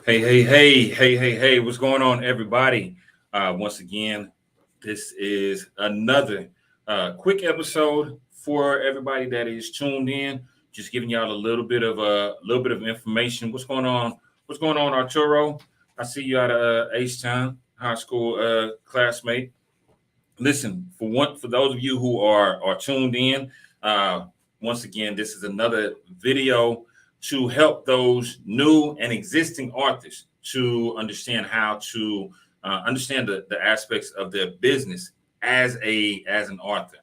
Hey, what's going on, everybody? Once again, this is another quick episode for everybody that is tuned in. Just giving y'all a little bit of information. What's going on? What's going on, Arturo? I see you out of H-Town, high school classmate. Listen, for those of you who are tuned in, uh, once again, this is another video to help those new and existing authors to understand how to understand the aspects of their business as an author.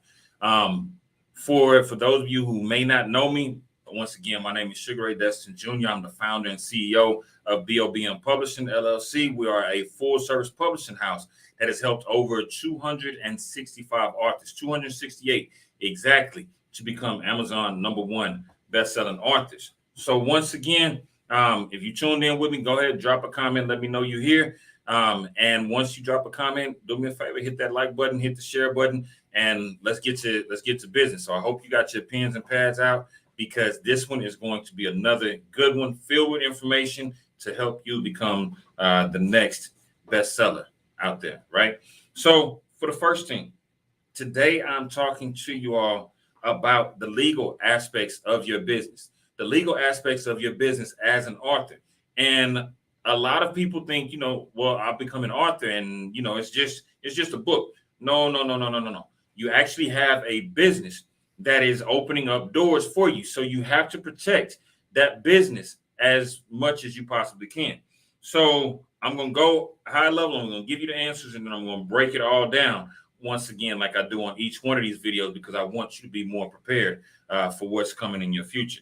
For those of you who may not know me, once again, my name is Ray Destin Jr. I'm the founder and CEO of BOBM Publishing LLC. We are a full service publishing house that has helped over 265 authors, 268 exactly, to become Amazon #1 best-selling authors. So once again, if you tuned in with me, go ahead, drop a comment, let me know you're here. And once you drop a comment, do me a favor, hit that like button, hit the share button, and let's get to business. So I hope you got your pens and pads out, because this one is going to be another good one filled with information to help you become the next bestseller out there, right? So for the first thing, today I'm talking to you all about the legal aspects of your business, the legal aspects of your business as an author. And a lot of people think, well, I'll become an author and, it's just a book. No. You actually have a business that is opening up doors for you. So you have to protect that business as much as you possibly can. So I'm going to go high level. I'm going to give you the answers, and then I'm going to break it all down once again, like I do on each one of these videos, because I want you to be more prepared for what's coming in your future.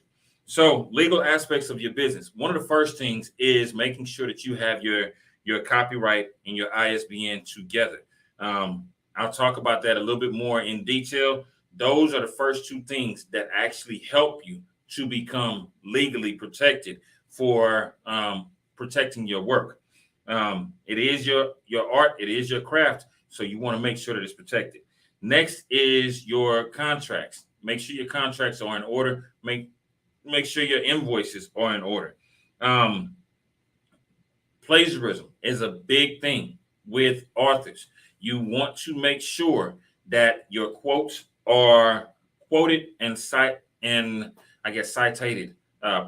So legal aspects of your business. One of the first things is making sure that you have your copyright and your ISBN together. I'll talk about that a little bit more in detail. Those are the first two things that actually help you to become legally protected for protecting your work. It is your art, it is your craft, so you want to make sure that it's protected. Next is your contracts. Make sure your contracts are in order. Make sure your invoices are in order. Plagiarism is a big thing with authors. You want to make sure that your quotes are quoted and cited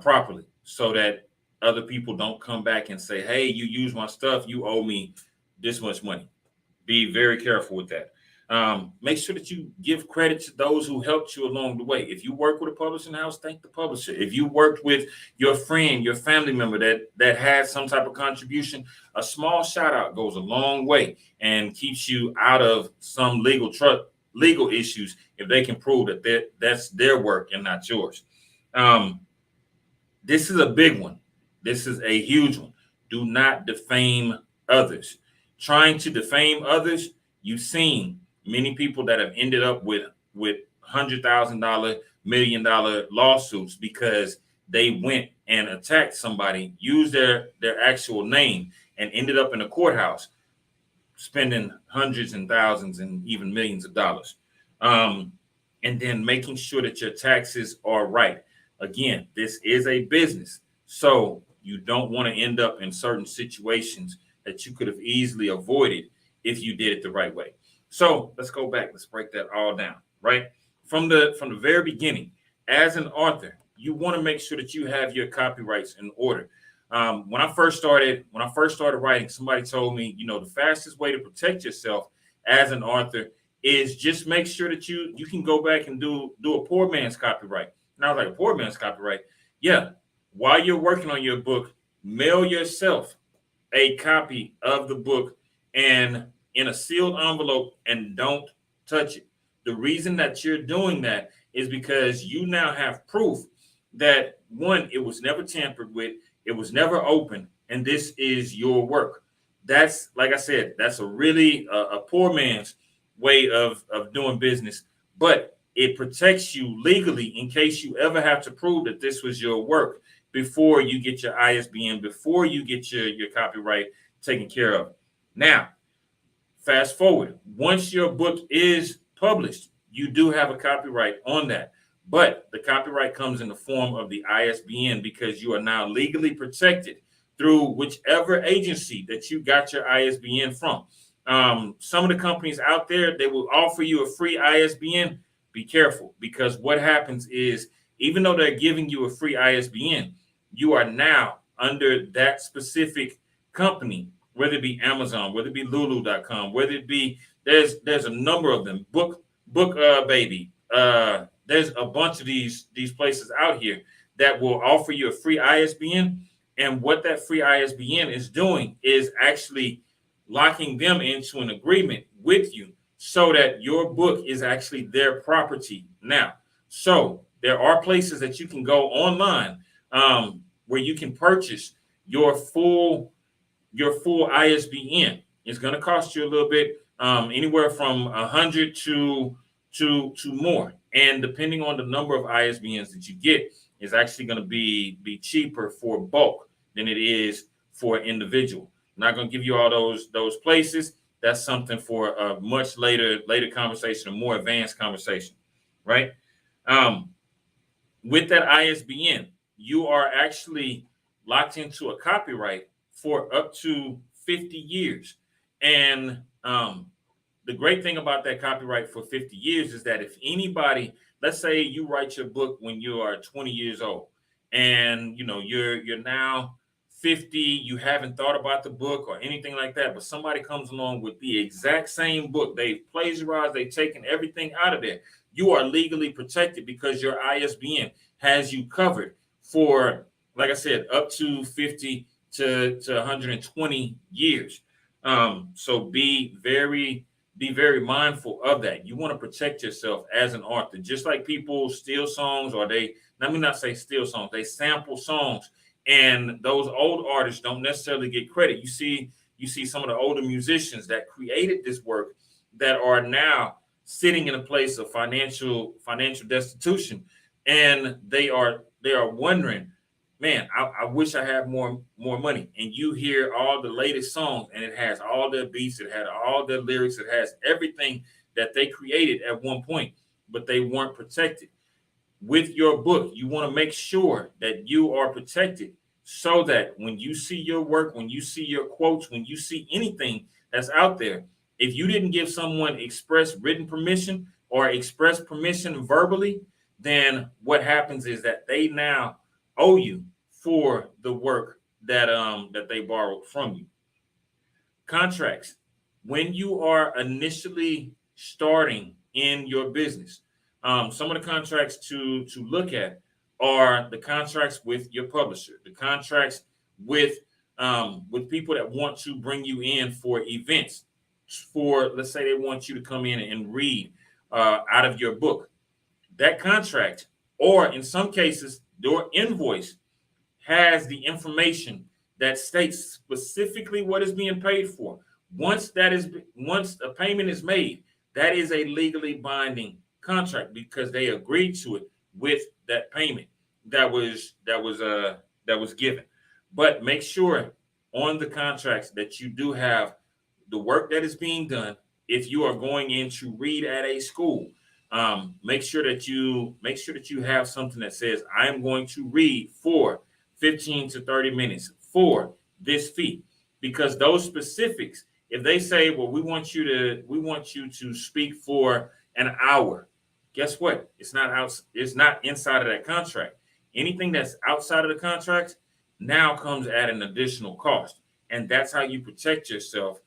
properly, so that other people don't come back and say, hey, you used my stuff, you owe me this much money. Be very careful with that. Make sure that you give credit to those who helped you along the way. If you work with a publishing house, thank the publisher. If you worked with your friend, your family member that had some type of contribution, a small shout out goes a long way and keeps you out of some legal issues if they can prove that that's their work and not yours. This is a big one. This is a huge one. Do not defame others. Trying to defame others, you've seen many people that have ended up with $100,000, $1 million lawsuits because they went and attacked somebody, used their actual name, and ended up in a courthouse spending hundreds and thousands and even millions of dollars. And then making sure that your taxes are right. Again, this is a business, so you don't want to end up in certain situations that you could have easily avoided if you did it the right way. So let's go back. Let's break that all down, right? From the very beginning, as an author, you want to make sure that you have your copyrights in order. When I first started writing, somebody told me, the fastest way to protect yourself as an author is just make sure that you can go back and do a poor man's copyright. And I was like, a poor man's copyright? Yeah. While you're working on your book, mail yourself a copy of the book and in a sealed envelope, and don't touch it. The reason that you're doing that is because you now have proof that, one, it was never tampered with, it was never opened, and this is your work. That's, like I said, that's a really a poor man's way of doing business, but it protects you legally in case you ever have to prove that this was your work before you get your ISBN, before you get your copyright taken care of. Now, fast forward, once your book is published, you do have a copyright on that, but the copyright comes in the form of the ISBN because you are now legally protected through whichever agency that you got your ISBN from. Some of the companies out there, they will offer you a free ISBN. Be careful, because what happens is, even though they're giving you a free ISBN, you are now under that specific company, whether it be Amazon, whether it be Lulu.com, whether it be, there's a number of them, Book Baby. There's a bunch of these places out here that will offer you a free ISBN. And what that free ISBN is doing is actually locking them into an agreement with you so that your book is actually their property now. So there are places that you can go online where you can purchase your full ISBN. It's going to cost you a little bit, anywhere from $100 to more. And depending on the number of ISBNs that you get, is actually going to be cheaper for bulk than it is for individual. I'm not going to give you all those places. That's something for a much later conversation, a more advanced conversation, right? With that ISBN, you are actually locked into a copyright for up to 50 years. And the great thing about that copyright for 50 years is that if anybody, let's say you write your book when you are 20 years old, and you're now 50, you haven't thought about the book or anything like that, but somebody comes along with the exact same book, they've plagiarized, they've taken everything out of there, you are legally protected because your ISBN has you covered for, like I said, up to 50 to 120 years. So be very mindful of that. You want to protect yourself as an author, just like people steal songs, or let me not say steal songs, they sample songs. And those old artists don't necessarily get credit. You see some of the older musicians that created this work that are now sitting in a place of financial destitution, and they are wondering, man, I wish I had more money. And you hear all the latest songs, and it has all their beats, it had all their lyrics, it has everything that they created at one point, but they weren't protected. With your book, you want to make sure that you are protected, so that when you see your work, when you see your quotes, when you see anything that's out there, if you didn't give someone express written permission or express permission verbally, then what happens is that they now owe you for the work that they borrowed from you. Contracts. When you are initially starting in your business, some of the contracts to look at are the contracts with your publisher, the contracts with people that want to bring you in for events, for, let's say they want you to come in and read out of your book. That contract, or in some cases, your invoice, has the information that states specifically what is being paid for. Once a payment is made, that is a legally binding contract, because they agreed to it with that payment that was given. But make sure on the contracts that you do have the work that is being done. If you are going in to read at a school, make sure that you have something that says, I am going to read for 15 to 30 minutes for this fee. Because those specifics, if they say, well, we want you to speak for an hour, guess what? It's not inside of that contract. Anything that's outside of the contract now comes at an additional cost. And that's how you protect yourself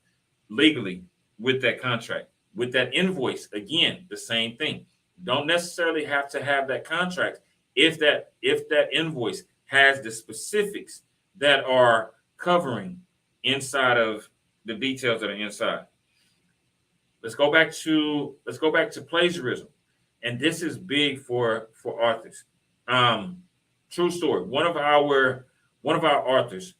legally with that contract. With that invoice, again, the same thing. Don't necessarily have to have that contract if that invoice has the specifics that are covering inside of the details that are inside. Let's go back to plagiarism. And this is big for authors. True story. One of our authors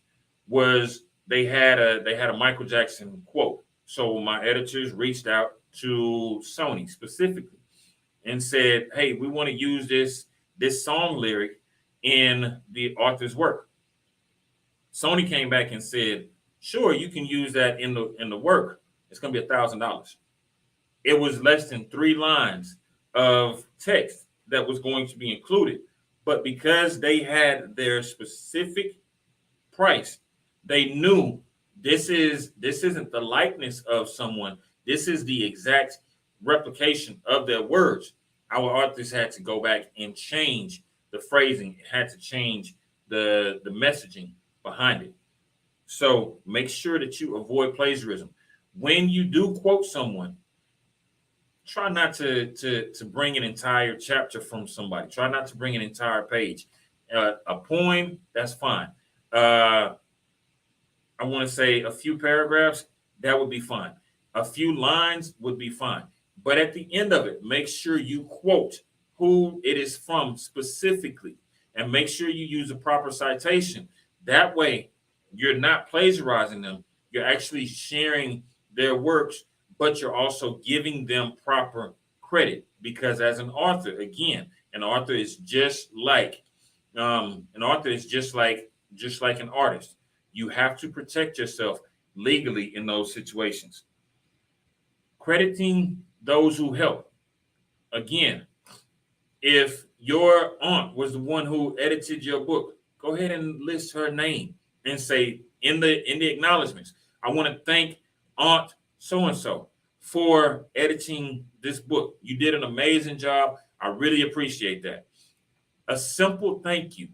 they had a Michael Jackson quote. So my editors reached out to Sony specifically and said, hey, we want to use this song lyric in the author's work. Sony came back and said, sure, you can use that in the work. It's going to be $1,000. It was less than 3 lines of text that was going to be included. But because they had their specific price They knew this isn't the likeness of someone. This is the exact replication of their words. Our authors had to go back and change the phrasing, had to change the messaging behind it. So make sure that you avoid plagiarism. When you do quote someone, try not to bring an entire chapter from somebody. Try not to bring an entire page. A poem, that's fine. I want to say a few paragraphs, that would be fine. A few lines would be fine. But at the end of it, make sure you quote who it is from specifically, and make sure you use a proper citation. That way, you're not plagiarizing them. You're actually sharing their works, but you're also giving them proper credit. Because as an author, again, an author is just like an artist. You have to protect yourself legally in those situations. Crediting those who help. Again, if your aunt was the one who edited your book, go ahead and list her name and say in the acknowledgments, I want to thank Aunt so and so for editing this book. You did an amazing job. I really appreciate that. A simple thank you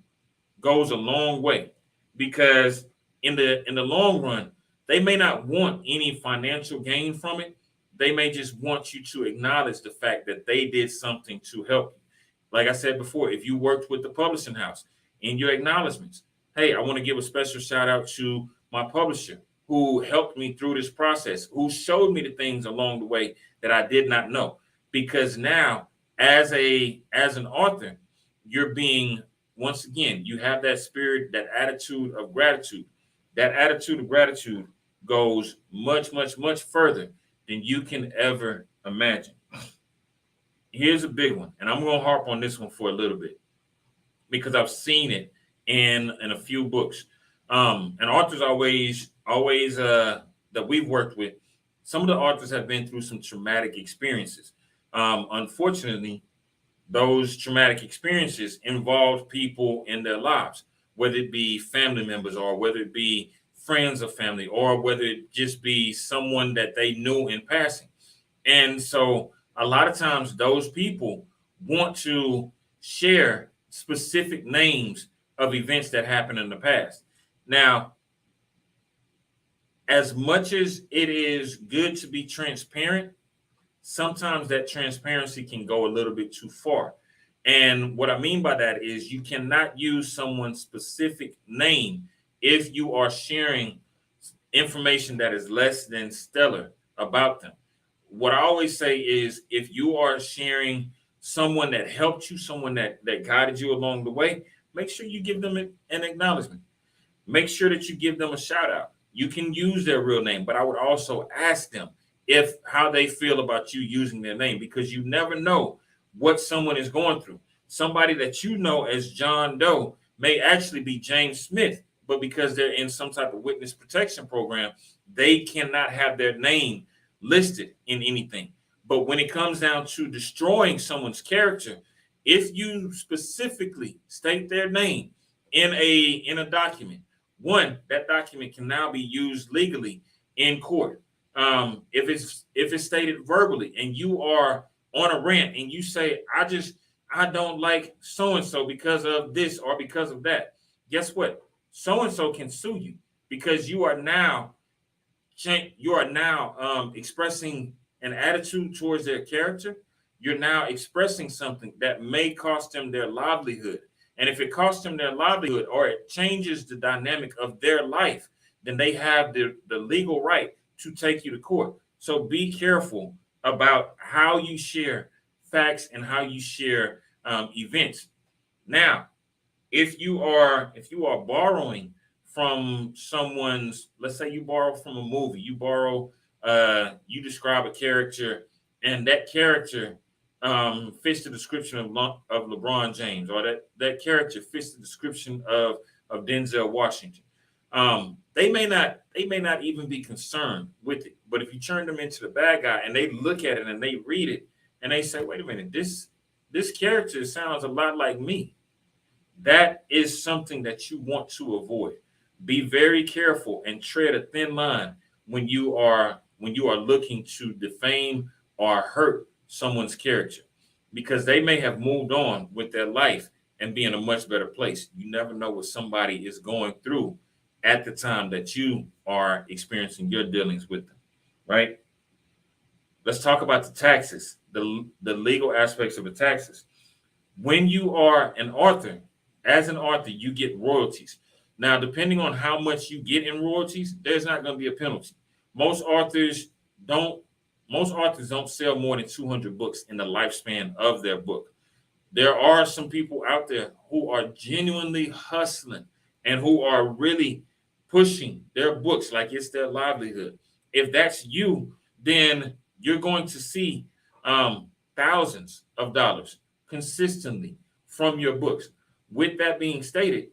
goes a long way, because in the long run, they may not want any financial gain from it. They may just want you to acknowledge the fact that they did something to help you. Like I said before, if you worked with the publishing house, in your acknowledgments, hey, I want to give a special shout out to my publisher who helped me through this process, who showed me the things along the way that I did not know. Because now, as an author, you're being, once again, you have that spirit, that attitude of gratitude. That attitude of gratitude goes much, much, much further than you can ever imagine. Here's a big one, and I'm going to harp on this one for a little bit because I've seen it in a few books. And authors always that we've worked with, some of the authors have been through some traumatic experiences. Unfortunately, those traumatic experiences involved people in their lives, whether it be family members or whether it be friends of family or whether it just be someone that they knew in passing. And so a lot of times those people want to share specific names of events that happened in the past. Now, as much as it is good to be transparent, sometimes that transparency can go a little bit too far. And what I mean by that is you cannot use someone's specific name if you are sharing information that is less than stellar about them. What I always say is if you are sharing someone that helped you, someone that guided you along the way, make sure you give them an acknowledgement. Make sure that you give them a shout out. You can use their real name, but I would also ask them how they feel about you using their name, because you never know what someone is going through. Somebody that you know as John Doe may actually be James Smith, but because they're in some type of witness protection program, they cannot have their name listed in anything. But when it comes down to destroying someone's character, if you specifically state their name in a document, one, that document can now be used legally in court. If it's stated verbally and you are on a rant and you say, I don't like so-and-so because of this or because of that, guess what? So-and-so can sue you because you are now expressing an attitude towards their character. You're now expressing something that may cost them their livelihood. And if it costs them their livelihood or it changes the dynamic of their life, then they have the legal right to take you to court. So be careful about how you share facts and how you share events. Now, if you are borrowing from someone's, let's say you borrow from a movie, you describe a character and that character fits the description of LeBron James, or that character fits the description of Denzel Washington. They may not even be concerned with it, but if you turn them into the bad guy and they look at it and they read it and they say, wait a minute, this character sounds a lot like me. That is something that you want to avoid. Be very careful and tread a thin line when you are looking to defame or hurt someone's character, because they may have moved on with their life and be in a much better place. You never know what somebody is going through at the time that you are experiencing your dealings with them, right? Let's talk about the taxes, the legal aspects of the taxes. When you are an author, as an author, you get royalties. Now, depending on how much you get in royalties, there's not going to be a penalty. Most authors don't most authors don't sell more than 200 books in the lifespan of their book. There are some people out there who are genuinely hustling and who are really pushing their books like it's their livelihood. If that's you, then you're going to see thousands of dollars consistently from your books. With that being stated,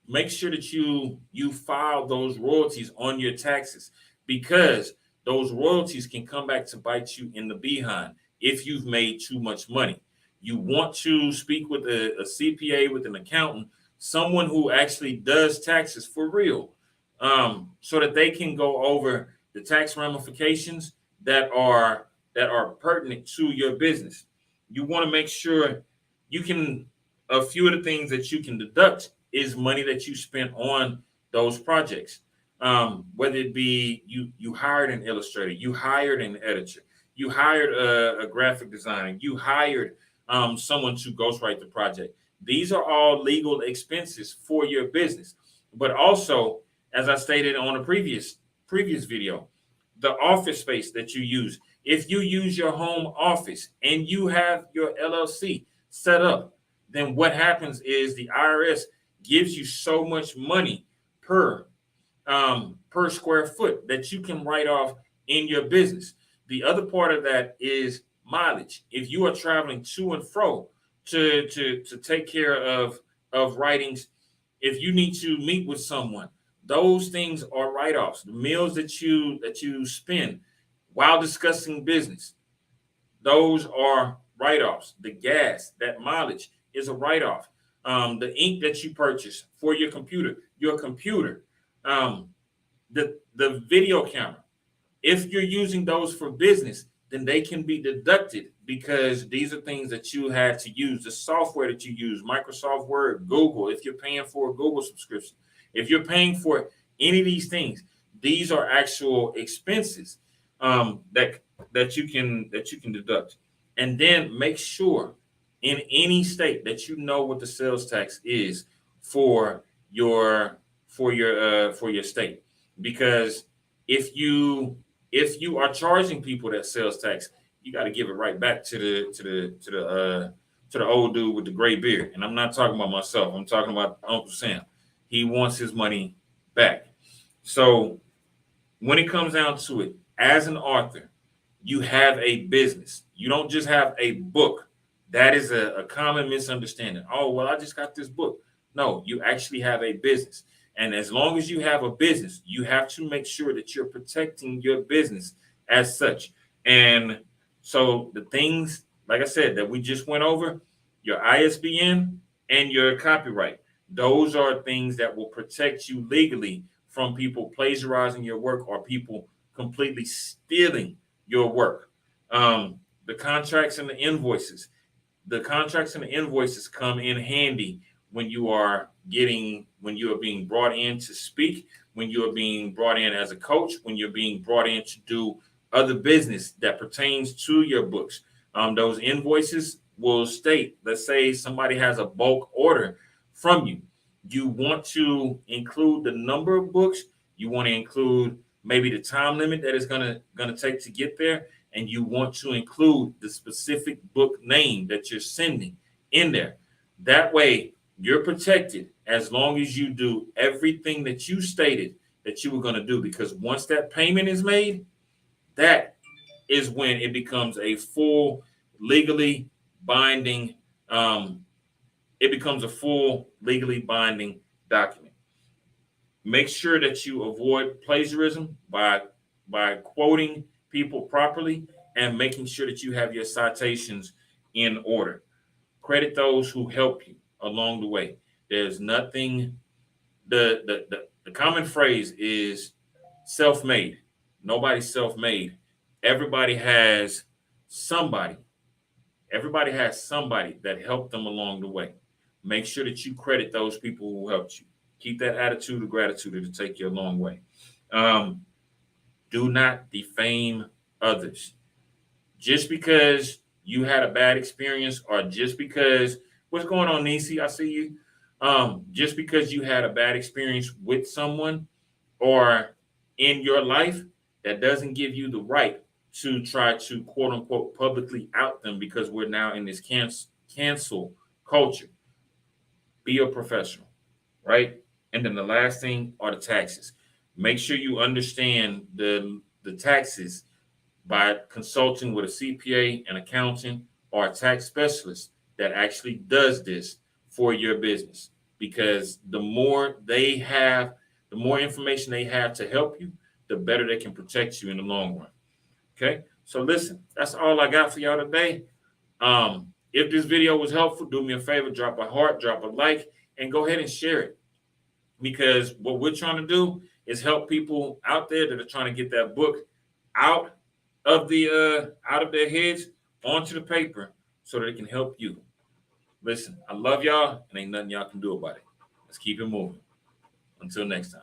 make sure that you file those royalties on your taxes, because those royalties can come back to bite you in the behind if you've made too much money. You want to speak with a CPA, with an accountant, someone who actually does taxes for real, so that they can go over the tax ramifications that are pertinent to your business. You want to make sure you can. A few of the things that you can deduct is money that you spent on those projects. Whether it be you hired an illustrator, you hired an editor, you hired a graphic designer, you hired someone to ghostwrite the project. These are all legal expenses for your business. But also, as I stated on a previous video, the office space that you use. If you use your home office and you have your LLC set up, then what happens is the IRS gives you so much money per square foot that you can write off in your business. The other part of that is mileage. If you are traveling to and fro to take care of writings, if you need to meet with someone, those things are write-offs. The meals that you spend while discussing business, those are write-offs. The gas, that mileage is a write-off. The ink that you purchase for your computer, the video camera. If you're using those for business, then they can be deducted, because these are things that you had to use. The software that you use, Microsoft Word, Google, if you're paying for a Google subscription, if you're paying for any of these things, these are actual expenses that you can deduct. And then make sure in any state that you know what the sales tax is for your state, because if you are charging people that sales tax, you got to give it right back to the old dude with the gray beard. And I'm not talking about myself. I'm talking about Uncle Sam. He wants his money back. So when it comes down to it, as an author, you have a business. You don't just have a book. That is a common misunderstanding. Oh, well, I just got this book. No, you actually have a business. And as long as you have a business, you have to make sure that you're protecting your business as such. And so the things, like I said, that we just went over, your ISBN and your copyright, those are things that will protect you legally from people plagiarizing your work or people completely stealing your work. The contracts and the invoices. The contracts and the invoices come in handy when you are being brought in to speak, when you are being brought in as a coach, when you're being brought in to do other business that pertains to your books. Those invoices will state, let's say somebody has a bulk order from you. You want to include the number of books. You want to include maybe the time limit that it's gonna take to get there, and you want to include the specific book name that you're sending in there. That way, you're protected as long as you do everything that you stated that you were going to do. Because once that payment is made, that is when it becomes a full legally binding. It becomes a full legally binding document. Make sure that you avoid plagiarism by quoting people properly and making sure that you have your citations in order. Credit those who help you along the way. There's nothing the common phrase is self-made. Nobody's self-made. Everybody has somebody. Everybody has somebody that helped them along the way. Make sure that you credit those people who helped you. Keep that attitude of gratitude. It'll take you a long way. Do not defame others. Just because you had a bad experience, or just because what's going on, Nisi? I see you. Just because you had a bad experience with someone or in your life, that doesn't give you the right to try to quote unquote publicly out them, because we're now in this cancel culture. Be a professional, right? And then the last thing are the taxes. Make sure you understand the taxes by consulting with a CPA, an accountant, or a tax specialist that actually does this for your business. Because the more they have, the more information they have to help you, the better they can protect you in the long run. Okay, so listen, that's all I got for y'all today. If this video was helpful, do me a favor, drop a heart, drop a like, and go ahead and share it. Because what we're trying to do is help people out there that are trying to get that book out of their heads onto the paper so that it can help you. Listen, I love y'all, and ain't nothing y'all can do about it. Let's keep it moving. Until next time.